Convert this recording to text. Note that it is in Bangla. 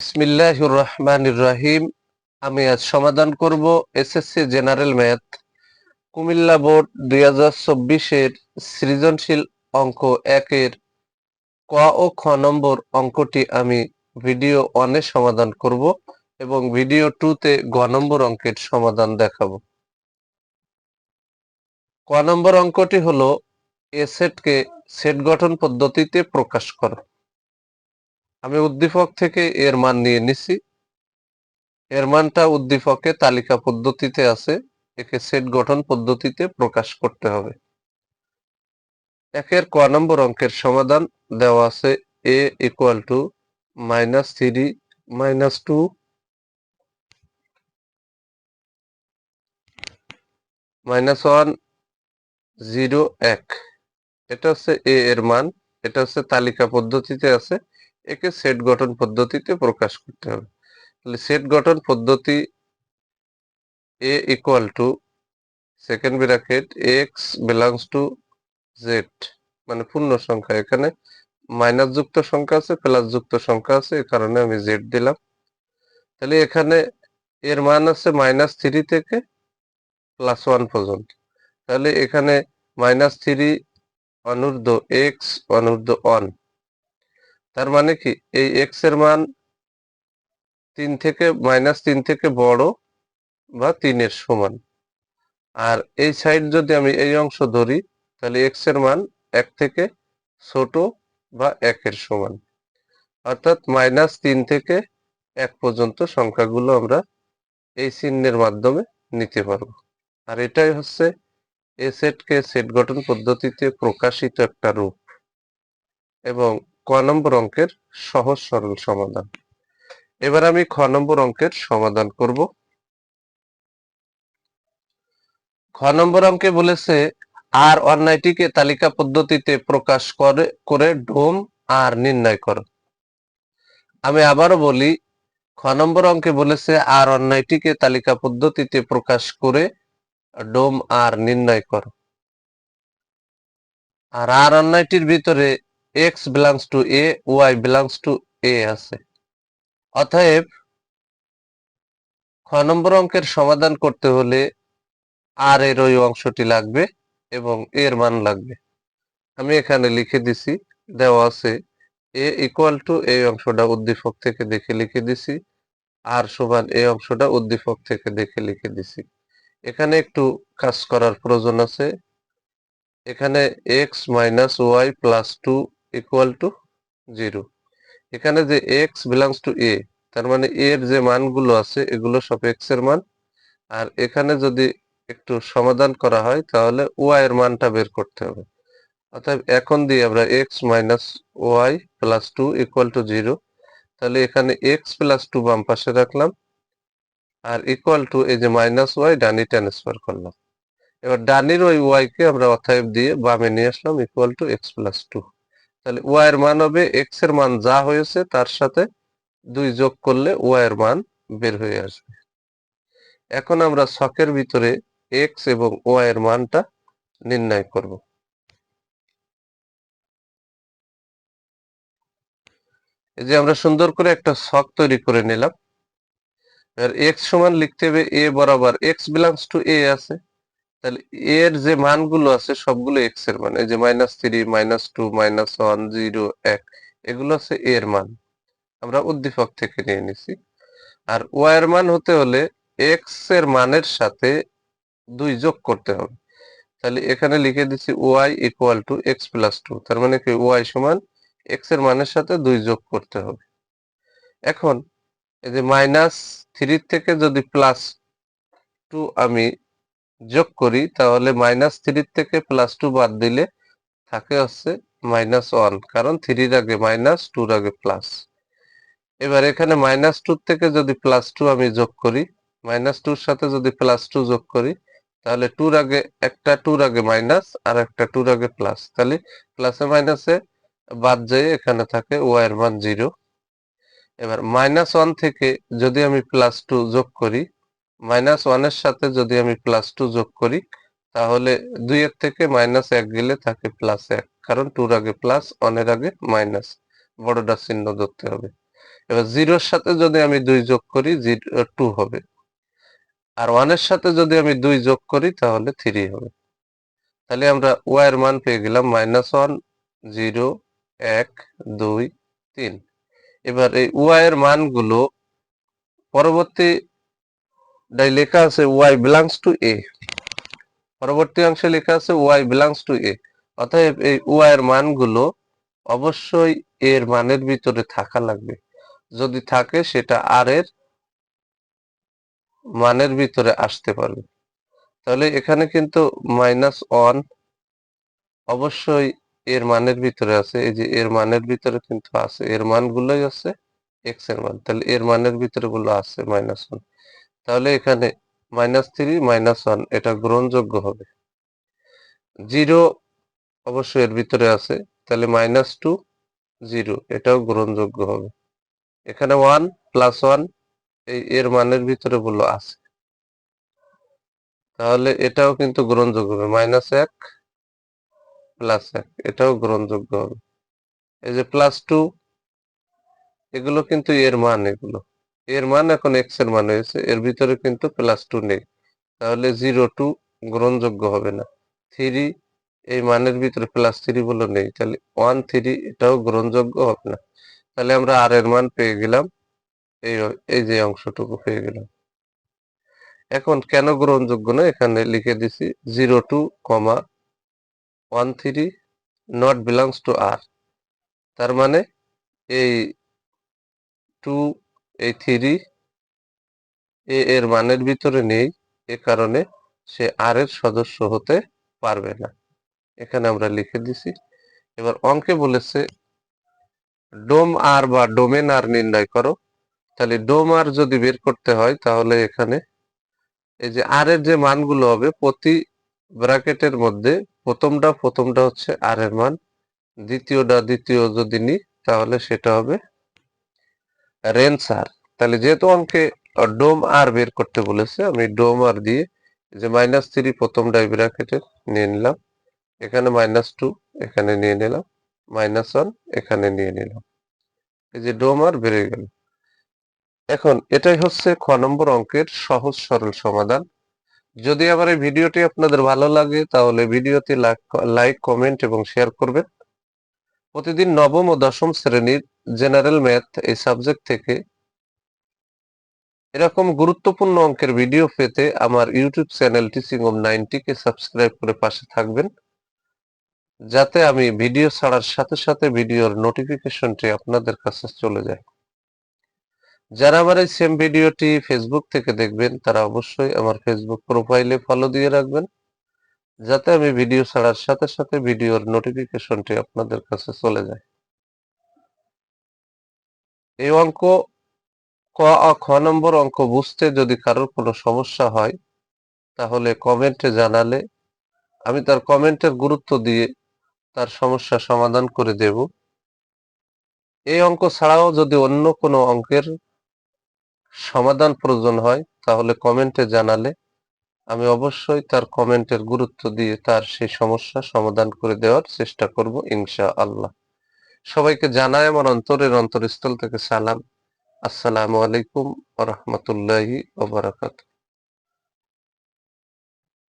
বিসমিল্লাহির রহমানির রহিম। আমি আজ সমাধান করব SSC general math Comilla board 2024-এর সৃজনশীল অঙ্ক 1-এর ক ও খ নম্বর অঙ্কটি আমি ভিডিও 1-এ সমাধান করব এবং ভিডিও 2-তে গ নম্বর অঙ্কের সমাধান দেখাবো। ক নম্বর অঙ্কটি হলো এ সেটকে সেট গঠন পদ্ধতিতে প্রকাশ করো। আমি উদ্দীপক থেকে এর মান নিয়ে নিছি। এর মানটা উদ্দীপকে তালিকা পদ্ধতিতে আছে, একে সেট গঠন পদ্ধতিতে প্রকাশ করতে হবে। একের ক নম্বর অঙ্কের সমাধান দেওয়া আছে a ইকুয়াল টু -3 -2 -1 0 1। এটা হচ্ছে a এর মান, এটা হচ্ছে তালিকা পদ্ধতিতে আছে, একে সেট গঠন পদ্ধতিতে প্রকাশ করতে হবে। তাহলে সেট গঠন পদ্ধতি a equal to second bracket x belongs to Z, মানে পূর্ণ সংখ্যা, এখানে মাইনাস যুক্ত সংখ্যা আছে, প্লাস যুক্ত সংখ্যা আছে, এই কারণে আমি জেড দিলাম। তাহলে এখানে এর মান আছে -3 থেকে +1 পর্যন্ত। তাহলে এখানে -3 অনূর্ধ্ব x অনূর্ধ্ব 1, তার মানে কি এই x এর মান 3 থেকে বড় বা 3 এর সমান। আর এই সাইড যদি আমি এই অংশ ধরি তাহলে x এর মান 1 থেকে ছোট বা 1 এর সমান, অর্থাৎ -3 থেকে 1 পর্যন্ত সংখ্যাগুলো আমরা এই চিহ্নের মাধ্যমে নিতে পারবো। আর এটাই হচ্ছে এ সেটকে সেট গঠন পদ্ধতিতে প্রকাশিত একটা রূপ এবং ক নম্বর অঙ্কের সহজ সরল সমাধান। এবার আমি খ নম্বর অঙ্কের সমাধান করব। খ নম্বর অঙ্কে বলেছে আর অন্যায়টিকে তালিকা পদ্ধতিতে প্রকাশ করে ডোম আর নির্ণয় করো। আমি আবারও বলি, খ নম্বর অঙ্কে বলেছে আর অন্যায়টিকে তালিকা পদ্ধতিতে প্রকাশ করে ডোম আর নির্ণয় করো। আর অন্যায়টির ভিতরে x belongs to a, y belongs to a আছে। অতএব খ নম্বর অঙ্কের সমাধান করতে হলে আর এর ওই অংশটি লাগবে এবং এর মান লাগবে। আমি এখানে লিখে দিছি, দেওয়া আছে a ইকুয়াল টু এই অংশটা উদ্দীপক থেকে দেখে লিখে দিছি, আর সমান এই অংশটা উদ্দীপক থেকে দেখে লিখে দিছি। এখানে একটু কাজ করার প্রয়োজন আছে। এখানে x minus y plus 2 equal to 0। এখানে যে x বিলংস টু a, তার মানে এর যে মানগুলো আছে এগুলো সব x এর মান। আর এখানে যদি একটু সমাধান করা হয় তাহলে y এর মানটা বের করতে হবে। অর্থাৎ এখন দিয়ে আমরা x minus y plus 2 equal to 0। তাহলে এখানে x প্লাস 2 বাম পাশে রাখলাম আর ইকুয়াল টু এই যে মাইনাস ওয়াই ডানি ট্রান্সফার করলাম। এবার ডানির ওই ওয়াই কে আমরা অতএব দিয়ে বামে নিয়ে আসলাম ইকুয়াল টু x প্লাস 2। তাহলে ওয়াই এর মান হবে x এর মান যা হয়েছে তার সাথে 2 যোগ করলে ওয়াই এর মান বের হয়ে আসবে। এখন আমরা ছকের ভিতরে x এবং ওয়াই এর মানটা নির্ণয় করব। এই যে আমরা সুন্দর করে একটা ছক তৈরি করে নিলাম। আর x সমান লিখতে হবে a বরাবর x বিলংস টু a আছে, তাহলে এর যে মানগুলো আছে সবগুলো x এর মান। এই যে -3 -2 -1 0 1 এগুলো আছে a এর মান, আমরা উদ্দীপক থেকে নিয়ে নিছি। আর y এর মান হতে হলে x এর মানের সাথে 2 যোগ করতে হবে। তাহলে এখানে লিখে দিচ্ছি y equal to x plus 2, তার মানে কি y সমান x এর মানের সাথে 2 যোগ করতে হবে। এখন এই যে -3 থেকে যদি +2 আমি যোগ করি তাহলে -3 থেকে +2 বাদ দিলে থাকে হচ্ছে -1, কারণ 3 এর আগে মাইনাস 2 এর আগে প্লাস। এবার এখানে -2 থেকে যদি +2 আমি যোগ করি, -2 এর সাথে যদি +2 যোগ করি তাহলে 2 এর আগে একটা 2 এর আগে মাইনাস আর একটা 2 এর আগে প্লাস, তাহলে প্লাসে মাইনাসে বাদ যায়, এখানে থাকে y এর মান 0। এবার -1 থেকে যদি আমি +2 যোগ করি, -1 এর সাথে যদি আমি +2 যোগ করি তাহলে 2 এর থেকে -1 গেলে থাকে +1, কারণ 2 এর আগে প্লাস 1 এর আগে মাইনাস, বড়টা চিহ্ন ধরতে হবে। এবার 0-র সাথে যদি আমি 2 যোগ করি 2 হবে, আর 1-এর সাথে যদি আমি 2 যোগ করি তাহলে 3 হবে। তাহলে আমরা y এর মান পেয়ে গেলাম -1 0 1 2 3। এবার এই y এর মানগুলো পরবর্তী লেখা আছে y belongs to a, পরবর্তী অংশে লেখা আছে y belongs to a, অতএব এই y এর মানগুলো অবশ্যই এর মানের ভিতরে থাকা লাগবে। যদি থাকে সেটা আর এর মানের ভিতরে আসতে পারবে। তাহলে এখানে কিন্তু -1 অবশ্যই এর মানের ভিতরে আছে, এই যে এর মানের ভিতরে কিন্তু আছে, এর মানগুলোই আছে x এর মান, তাহলে এর মানের ভিতরে গুলো আছে -1, তাহলে এখানে -3 -1 এটা গ্রহণযোগ্য হবে। 0 অবশ্যই এর ভিতরে আছে, তাহলে -2 0 এটাও গ্রহণযোগ্য হবে। এখানে 1 +1 এই এর মানের ভিতরে গুলো আছে, তাহলে এটাও কিন্তু গ্রহণযোগ্য হবে। -1 +1 এটাও গ্রহণযোগ্য হবে। এই যে +2 এগুলো কিন্তু এর মান, এগুলো এর মান এখন x এর মান হয়েছে, এর ভিতরে কিন্তু +2 নেই, তাহলে 0 2 গ্রহণযোগ্য হবে না। 3 এই মানের ভিতরে +3 বলে নেই, তাহলে 1 3 এটাও গ্রহণযোগ্য হবে না। তাহলে আমরা আর এর মান পেয়ে গেলাম, এই এই যে অংশটুকু পেয়ে গেলাম। এখন কেন গ্রহণযোগ্য না এখানে লিখে দিছি 0 2, 1 3 not belongs to r, তার মানে এই 2 এই 3 এর মানের ভিতরে নেই, এ কারণে সে আর এর সদস্য হতে পারবে না। এখানে আমরা লিখে দিছি। এবার অঙ্কে বলেছে ডোম আর বা ডোমেন আর নির্ণয় করো। তাহলে ডোম আর যদি বের করতে হয় তাহলে এখানে এই যে আর এর যে মানগুলো হবে প্রতি ব্র্যাকেটের মধ্যে প্রথমটা হচ্ছে আর এর মান, দ্বিতীয় যদি নিই তাহলে সেটা হবে রেঞ্জ আর। তাহলে যেহেতু অঙ্কে ডোম আর বের করতে বলেছে, আমি ডোম আর দিয়ে যে -3 প্রথমটাই ব্র্যাকেটের নিয়ে নিলাম, এখানে -2 এখানে নিয়ে নিলাম, -1 এখানে নিয়ে নিলাম, এই যে ডোম আর বেড়ে গেল। এখন এটাই হচ্ছে খ নম্বর অঙ্কের সহজ সরল সমাধান। যদি আমার এই ভিডিওটি আপনাদের ভালো লাগে তাহলে ভিডিওতে লাইক কমেন্ট এবং শেয়ার করবেন। প্রতিদিন নবম ও দশম শ্রেণীর জেনারেল ম্যাথ এই সাবজেক্ট থেকে এরকম গুরুত্বপূর্ণ অঙ্কের ভিডিও পেতে আমার ইউটিউব চ্যানেল টিচিং হোম 90 কে সাবস্ক্রাইব করে পাশে থাকবেন, যাতে আমি ভিডিও ছাড়ার সাথে সাথে ভিডিওর নোটিফিকেশনটি আপনাদের কাছে চলে যায়। যারা আমার এই সেম ভিডিওটি ফেসবুক থেকে দেখবেন তারা অবশ্যই আমার ফেসবুক প্রোফাইলে ফলো দিয়ে রাখবেন, যাতে আমি ভিডিও ছাড়ার সাথে সাথে ভিডিওর নোটিফিকেশনটি আপনাদের কাছে চলে যায়। এই অঙ্ক খ নম্বর অঙ্ক বুঝতে যদি কারোর কোনো সমস্যা হয় তাহলে কমেন্টে জানালে আমি তার কমেন্টের গুরুত্ব দিয়ে তার সমস্যা সমাধান করে দেব। এই অঙ্ক ছাড়াও যদি অন্য কোনো অঙ্কের সমাধান প্রয়োজন হয় তাহলে কমেন্টে জানালে আমি অবশ্যই তার কমেন্টের গুরুত্ব দিয়ে তার সেই সমস্যা সমাধান করে দেওয়ার চেষ্টা করব ইনশাআল্লাহ। সবাইকে জানাই আমার অন্তরের অন্তরস্থল থেকে সালাম। আসসালামু আলাইকুম ওয়া রাহমাতুল্লাহি ওয়া বারাকাতুহু।